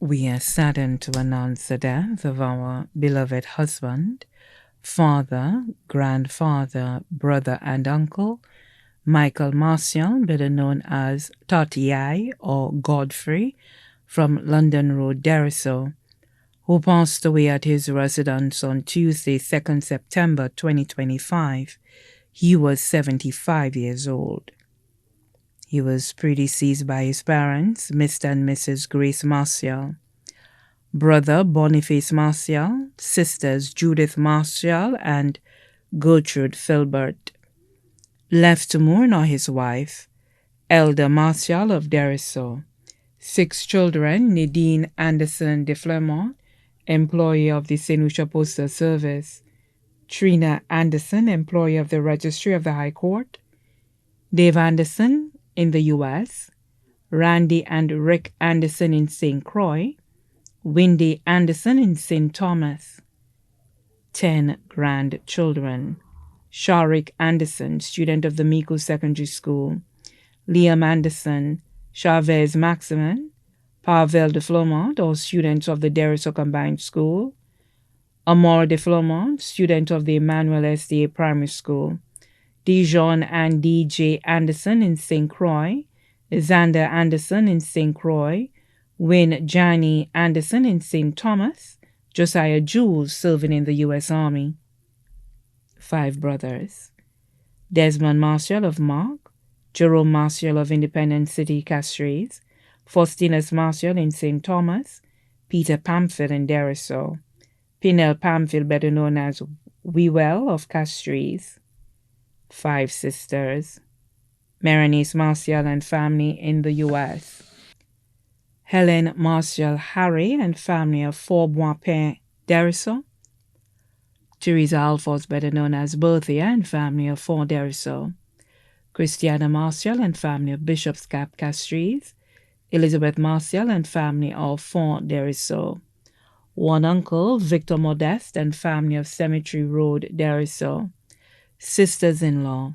We are saddened to announce the death of our beloved husband, father, grandfather, brother, and uncle, Michael Martial, better known as Tatiai or Godfrey, from London Road, Deriso, who passed away at his residence on Tuesday, 2nd September 2025. He was 75 years old. He was predeceased by his parents, Mr. and Mrs. Grace Martial, brother Boniface Martial, sisters Judith Martial and Gertrude Filbert. Left to mourn are his wife, Elder Martial of Deriso, 6 children, Nadine Anderson de Flemont, employee of the St. Lucia Postal Service, Trina Anderson, employee of the Registry of the High Court, Dave Anderson in the U.S., Randy and Rick Anderson in St. Croix, Wendy Anderson in St. Thomas. 10 grandchildren. Sharik Anderson, student of the Mico Secondary School. Liam Anderson, Chavez Maximin, Pavel de Flomont, all students of the Deriso Combined School. Amor de Flomont, student of the Emmanuel SDA Primary School. Dijon and DJ Anderson in St. Croix. Xander Anderson in St. Croix. Win Johnny Anderson in St. Thomas. Josiah Jules serving in the U.S. Army. 5 brothers. Desmond Martial of Mark. Jerome Martial of Independence City, Castries. Faustinus Martial in St. Thomas. Peter Pamphil in Deriso. Pinel Pamphil, better known as Wewell of Castries. 5 sisters. Berenice Martial and family in the U.S. Helen Martial Harry and family of Fort Boispain, Deriso. Teresa Alphonse, better known as Berthia and family of Fort Deriso. Christiana Martial and family of Bishop's Cap, Castries. Elizabeth Martial and family of Fort Deriso. One uncle, Victor Modeste and family of Cemetery Road, Deriso. Sisters-in-law,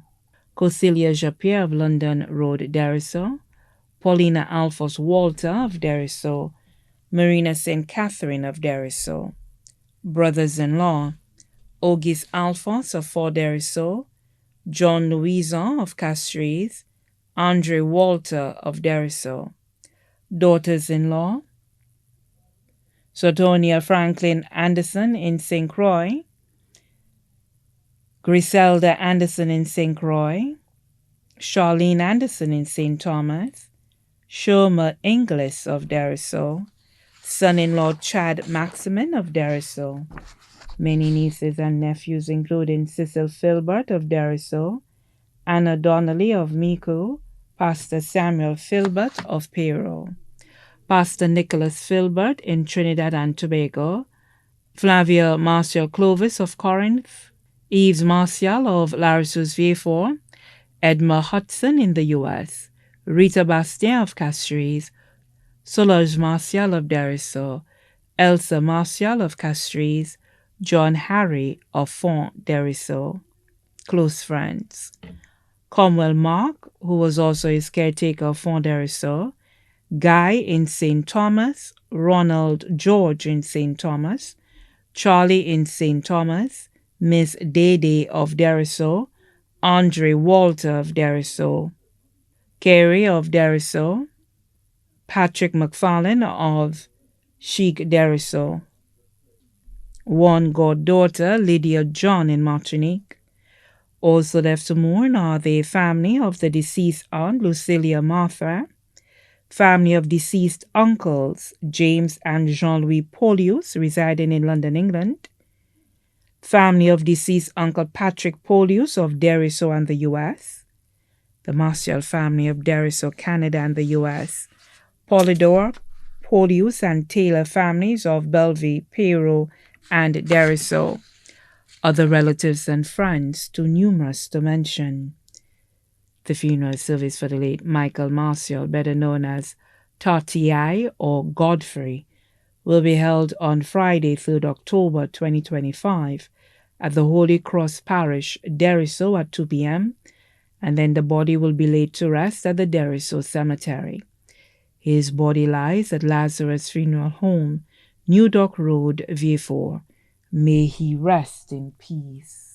Cocilia Japierre of London Road, Deriso. Paulina Alphonse Walter of Deriso. Marina St. Catherine of Deriso. Brothers-in-law, Auguste Alphonse of Fort Deriso. John Louison of Castries. Andre Walter of Deriso. Daughters-in-law, Sotonia Franklin Anderson in St. Croix. Griselda Anderson in St. Croix. Charlene Anderson in St. Thomas. Sherma Inglis of Deriso. Son-in-law Chad Maximin of Deriso. Many nieces and nephews including Cecil Filbert of Deriso, Anna Donnelly of Mico, Pastor Samuel Filbert of Peru, Pastor Nicholas Filbert in Trinidad and Tobago, Flavia Martial Clovis of Corinth, Eves Martial of Larissus Vieux, Edma Hudson in the U.S., Rita Bastien of Castries, Solange Martial of Deriso, Elsa Martial of Castries, John Harry of Font Deriso. Close friends. Cromwell Mark, who was also his caretaker of Font Deriso, Guy in St. Thomas, Ronald George in St. Thomas, Charlie in St. Thomas, Miss Dede of Deriso, Andre Walter of Deriso, Carey of Deriso, Patrick McFarlane of Chic Deriso. One goddaughter, Lydia John in Martinique. Also left to mourn are the family of the deceased aunt, Lucilia Martha, family of deceased uncles, James and Jean-Louis Polius, residing in London, England, family of deceased uncle Patrick Polius of Deriso and the U.S., the Martial family of Deriso, Canada and the U.S., Polydor, Polius and Taylor families of Bellevue, Peru, and Deriso. Other relatives and friends, too numerous to mention. The funeral service for the late Michael Martial, better known as Tatiai or Godfrey, will be held on Friday, 3rd October 2025 at the Holy Cross Parish, Deriso at 2 p.m., and then the body will be laid to rest at the Deriso Cemetery. His body lies at Lazarus Funeral Home, New Dock Road, Vieux Fort. May he rest in peace.